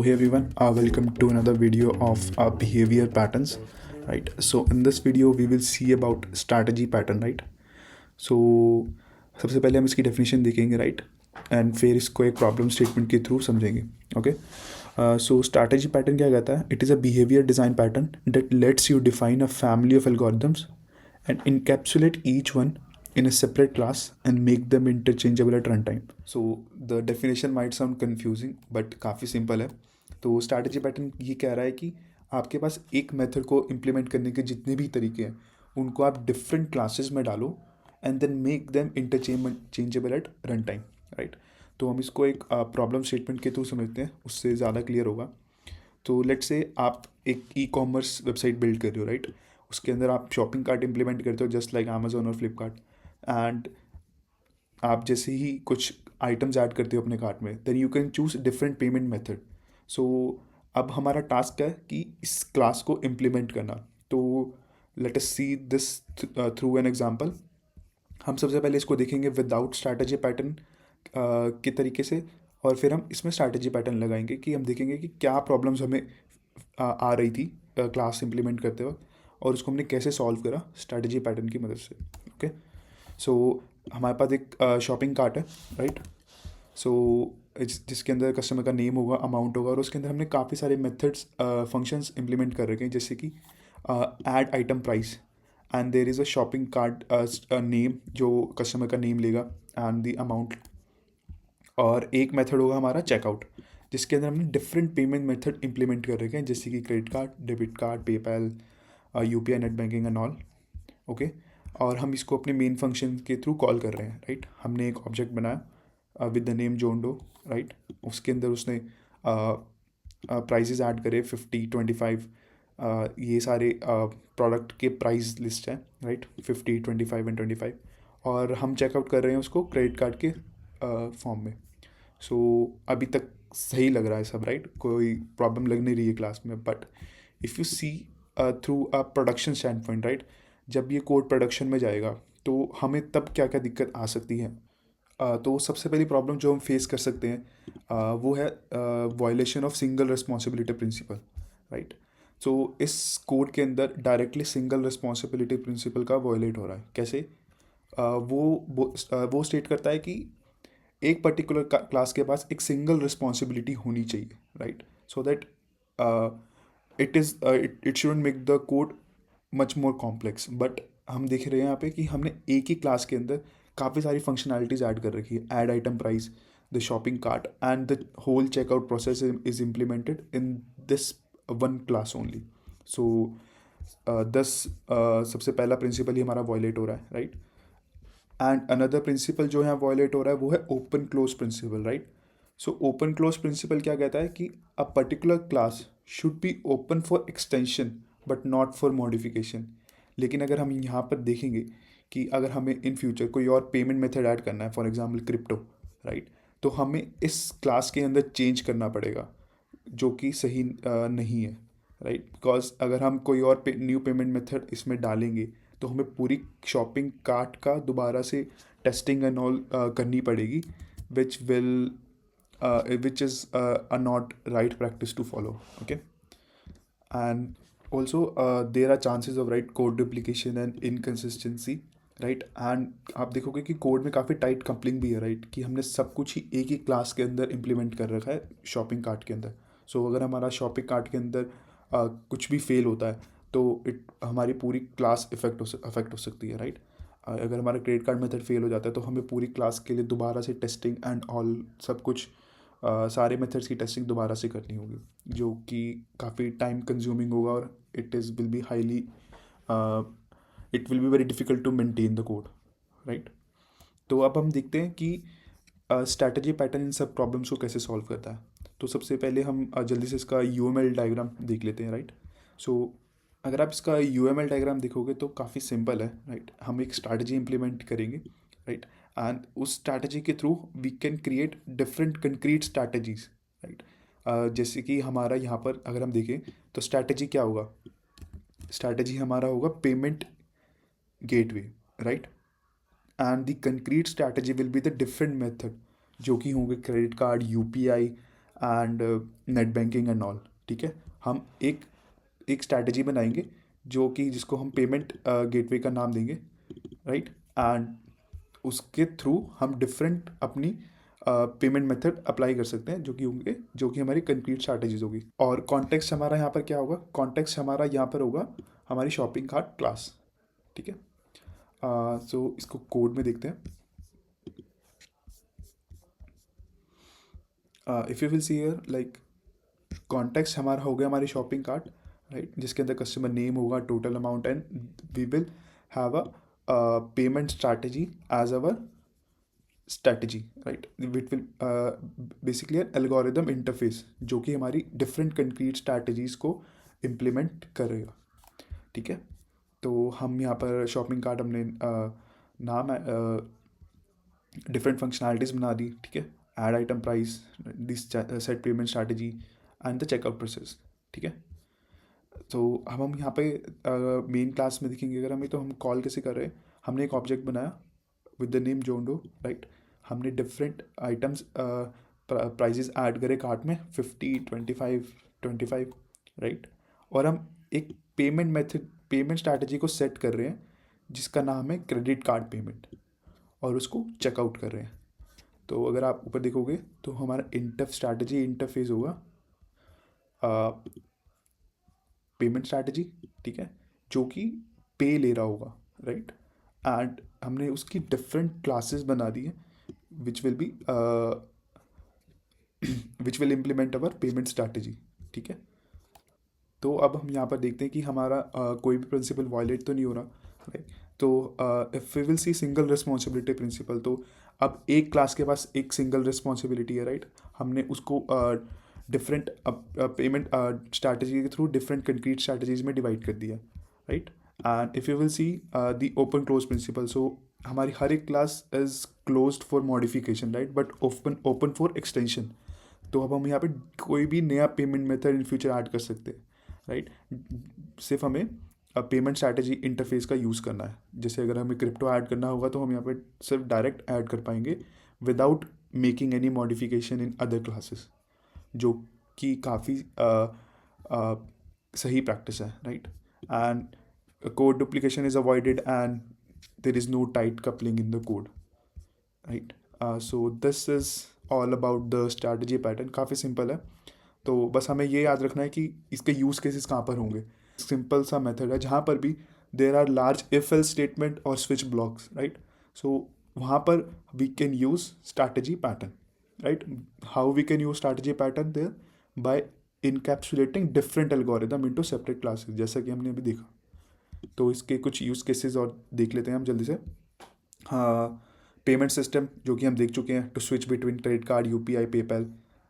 Hey everyone, welcome to another video of behavior patterns, right? So in this video we will see about strategy pattern, right? So सबसे पहले हम इसकी definition देखेंगे, right? And फिर इसको एक problem statement के थ्रू समझेंगे. ओके. सो स्ट्रैटेजी पैटर्न क्या कहता है? It is a behaviour design pattern that let's you define a family of algorithms and encapsulate each one in a separate class and make them interchangeable at runtime. So the definition might sound confusing but काफ़ी simple है. तो strategy pattern ये कह रहा है कि आपके पास एक मेथड को इम्प्लीमेंट करने के जितने भी तरीके हैं उनको आप डिफरेंट क्लासेस में डालो and then make them interchangeable at run time, right. तो हम इसको एक प्रॉब्लम स्टेटमेंट के थ्रू समझते हैं, उससे ज़्यादा क्लियर होगा. तो लेट्स से आप एक ई कॉमर्स वेबसाइट बिल्ड कर रहे हो, राइट. उसके अंदर आप शॉपिंग कार्ट इम्प्लीमेंट करते हो जस्ट लाइक अमेजोन और फ्लिपकार्ट. एंड आप जैसे ही कुछ आइटम्स ऐड करते हो अपने कार्ट में then you can choose different payment method. So अब हमारा टास्क है कि इस क्लास को इम्प्लीमेंट करना. तो let us see this through an example. हम सबसे पहले इसको देखेंगे विदाउट स्ट्रैटेजी पैटर्न के तरीके से, और फिर हम इसमें स्ट्रैटेजी पैटर्न लगाएंगे कि हम देखेंगे कि क्या प्रॉब्लम्स हमें आ रही थी क्लास इम्प्लीमेंट करते वक्त, और उसको हमने कैसे सॉल्व करा स्ट्रैटेजी पैटर्न की मदद से. ओके. सो हमारे पास एक शॉपिंग कार्ट है, राइट. सो जिसके अंदर कस्टमर का नेम होगा, अमाउंट होगा, और उसके अंदर हमने काफ़ी सारे मेथड्स फंक्शंस इम्प्लीमेंट कर रखे हैं, जैसे कि add item price and there is a shopping cart name जो कस्टमर का नेम लेगा एंड द अमाउंट. और एक मेथड होगा हमारा चेकआउट, जिसके अंदर हमने डिफरेंट पेमेंट मेथड इंप्लीमेंट कर रखे हैं, जैसे कि credit card, debit card, PayPal, UPI, net banking and all. Okay. और हम इसको अपने मेन फंक्शन के थ्रू कॉल कर रहे हैं, राइट. हमने एक ऑब्जेक्ट बनाया विद द नेम जोंडो, राइट. उसके अंदर उसने प्राइजेज ऐड करे 50, 25. ये सारे प्रोडक्ट के प्राइस लिस्ट हैं, राइट. 50, 25 एंड 25. और हम चेकआउट कर रहे हैं उसको क्रेडिट कार्ड के फॉर्म में. सो अभी तक सही लग रहा है सब, राइट. कोई प्रॉब्लम लग नहीं रही है क्लास में. But if you see through a production standpoint, right, जब ये कोड प्रोडक्शन में जाएगा तो हमें तब क्या क्या दिक्कत आ सकती है. तो सबसे पहली प्रॉब्लम जो हम फेस कर सकते हैं वो है violation of single responsibility principle, right. So इस कोड के अंदर डायरेक्टली सिंगल रिस्पॉन्सिबिलिटी प्रिंसिपल का वायलेट हो रहा है. कैसे? वो स्टेट करता है कि एक पर्टिकुलर क्लास के पास एक सिंगल रिस्पॉन्सिबिलिटी होनी चाहिए, right. So that it shouldn't make the code much more complex. But हम देख रहे हैं यहाँ पे कि हमने एक ही क्लास के अंदर काफ़ी सारी फंक्शनैलिटीज़ ऐड कर रखी है. Add item price, the shopping cart and the whole checkout process is implemented in this one class only. So this सबसे पहला प्रिंसिपल ही हमारा वॉयलेट हो रहा है, राइट. एंड अनदर प्रिंसिपल जो है वॉयलेट हो रहा है वो है open close principle, right. So open close principle क्या कहता है कि a particular class should be open for extension but not for modification. लेकिन अगर हम यहाँ पर देखेंगे कि अगर हमें इन फ्यूचर कोई और पेमेंट मेथड ऐड करना है, फॉर एग्जांपल क्रिप्टो, राइट, तो हमें इस क्लास के अंदर चेंज करना पड़ेगा, जो कि सही नहीं है, राइट. बिकॉज अगर हम कोई और न्यू पेमेंट मेथड इसमें डालेंगे तो हमें पूरी शॉपिंग कार्ट का दोबारा से टेस्टिंग एंड ऑल करनी पड़ेगी, which will which is a not right practice to follow. Okay. And also there are chances of right code duplication and inconsistency, right. And आप देखोगे कि कोड में काफ़ी टाइट कपलिंग भी है, राइट, कि हमने सब कुछ ही एक ही क्लास के अंदर इम्प्लीमेंट कर रखा है शॉपिंग कार्ट के अंदर. सो अगर हमारा शॉपिंग कार्ट के अंदर कुछ भी फेल होता है तो इट हमारी पूरी क्लास अफेक्ट हो सकती है, राइट. अगर हमारा क्रेडिट कार्ड मेथड फेल हो जाता है तो हमें पूरी क्लास के लिए दोबारा से टेस्टिंग एंड ऑल सब कुछ सारे मेथड्स की टेस्टिंग दोबारा से करनी होगी, जो कि काफ़ी टाइम कंज्यूमिंग होगा, और it is will be highly it will be very difficult to maintain the code, right. तो अब हम देखते हैं कि स्ट्रैटेजी पैटर्न इन सब प्रॉब्लम्स को कैसे सॉल्व करता है. तो सबसे पहले हम जल्दी से इसका यूएमएल डायग्राम देख लेते हैं, राइट. सो अगर आप इसका यूएमएल डायग्राम देखोगे तो काफ़ी सिंपल है, राइट. हम एक स्ट्रैटेजी इंप्लीमेंट करेंगे, राइट. एंड उस स्ट्रैटेजी के through we can create different concrete strategies, right. जैसे कि हमारा यहाँ पर अगर हम देखें तो स्ट्रैटेजी क्या होगा? स्ट्रैटेजी हमारा होगा payment gateway, right. And the concrete strategy will be the different method, जो कि होंगे credit card, UPI and net banking and all, ठीक है। हम एक स्ट्रैटेजी बनाएंगे जो कि जिसको हम पेमेंट गेटवे का नाम देंगे, राइट। एंड उसके थ्रू हम डिफरेंट अपनी पेमेंट मेथड अप्लाई कर सकते हैं जो कि हमारी कंक्रीट स्ट्रैटेजीज होगी। और कॉन्टेक्स्ट हमारा यहाँ पर क्या होगा, कॉन्टेक्स्ट हमारा यहाँ पर होगा हमारी शॉपिंग कार्ट क्लास, ठीक है। सो इसको कोड में देखते हैं। If you will see here, like context हमारा हो गया हमारी शॉपिंग कार्ट, राइट, जिसके अंदर कस्टमर नेम होगा, total amount, and we will have a payment strategy as our strategy, right. Which will basically an algorithm interface जो कि हमारी डिफरेंट कंक्रीट स्ट्रैटेजीज को इम्प्लीमेंट करेगा, ठीक है। तो हम यहाँ पर शॉपिंग कार्ट हमने नाम डिफरेंट फंक्शनैलिटीज़ बना दी, ठीक है। Add item price, this set payment strategy and the checkout process, ठीक है। तो हम यहाँ पे मेन क्लास में देखेंगे अगर हमें, तो हम कॉल कैसे कर रहे हैं। हमने एक ऑब्जेक्ट बनाया विद द नेम जोंडो, राइट। हमने डिफरेंट आइटम्स प्राइजेस ऐड करे कार्ट में, 50, 25, राइट। और हम एक पेमेंट स्ट्रैटेजी को सेट कर रहे हैं जिसका नाम है क्रेडिट कार्ड पेमेंट, और उसको चेकआउट कर रहे हैं। तो अगर आप ऊपर देखोगे तो हमारा स्ट्रैटेजी इंटरफेस होगा पेमेंट स्ट्रैटेजी, ठीक है, जो कि पे ले रहा होगा, राइट। एंड हमने उसकी डिफरेंट क्लासेस बना दी है which will implement our payment strategy, ठीक है। तो अब हम यहाँ पर देखते हैं कि हमारा कोई भी प्रिंसिपल वायलेट तो नहीं हो रहा, राइट। तो if we will see single responsibility principle, तो अब एक क्लास के पास एक सिंगल रिस्पॉन्सिबिलिटी है, राइट। हमने उसको डिफरेंट पेमेंट स्ट्रैटेजी के थ्रू डिफरेंट कंक्रीट स्ट्रैटेजीज में डिवाइड कर दिया, right. And if you will see the open close principle, so हमारी हर एक class is closed for modification, right, but open for extension. तो अब हम यहाँ पे कोई भी नया payment method in future add कर सकते हैं, राइट। सिर्फ हमें पेमेंट स्ट्रैटेजी इंटरफेस का यूज़ करना है। जैसे अगर हमें क्रिप्टो ऐड करना होगा तो हम यहाँ पे सिर्फ डायरेक्ट ऐड कर पाएंगे without making any modification in other classes, जो कि काफ़ी सही प्रैक्टिस है, right. And code duplication is avoided and there is no tight coupling in the code, right. So this is all about the strategy pattern. काफ़ी simple है, तो बस हमें ये याद रखना है कि इसके यूज़ केसेस कहाँ पर होंगे। सिंपल सा मेथड है जहाँ पर भी there are large if else statement और स्विच ब्लॉक्स, राइट। सो वहाँ पर we can use strategy pattern, right. How we can use strategy pattern there, by encapsulating different algorithm into separate classes, जैसा कि हमने अभी देखा। तो इसके कुछ यूज़ केसेस और देख लेते हैं हम जल्दी से। हाँ, पेमेंट सिस्टम जो कि हम देख चुके हैं, to switch between credit card, UPI, PayPal.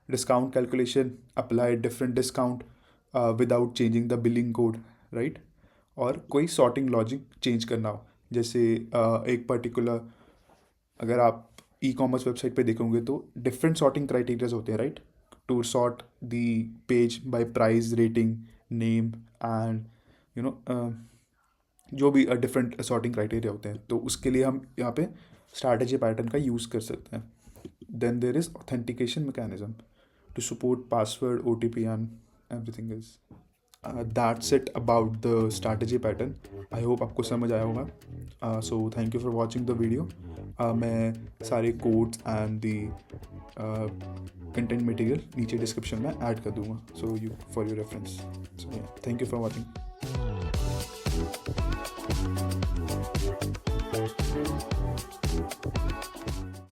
Discount calculation, apply different discount without changing the billing code, right. और कोई सॉर्टिंग लॉजिक चेंज करना हो, जैसे एक पर्टिकुलर, अगर आप ई कॉमर्स वेबसाइट पे देखोगे तो डिफरेंट सॉर्टिंग क्राइटेरियाज होते हैं, right, to sort the page by price, rating, name and you know जो भी डिफरेंट सॉर्टिंग क्राइटेरिया होते हैं। तो उसके लिए हम यहाँ पे स्ट्रैटेजी पैटर्न का यूज़ कर सकते हैं। Then there is authentication mechanism to support password, OTP and everything is that's it about the strategy pattern. I hope आपको समझ आया होगा। So thank you for watching the video. मैं सारे codes and the content material नीचे description में add कर दूंगा, so you for your reference. So thank you for watching.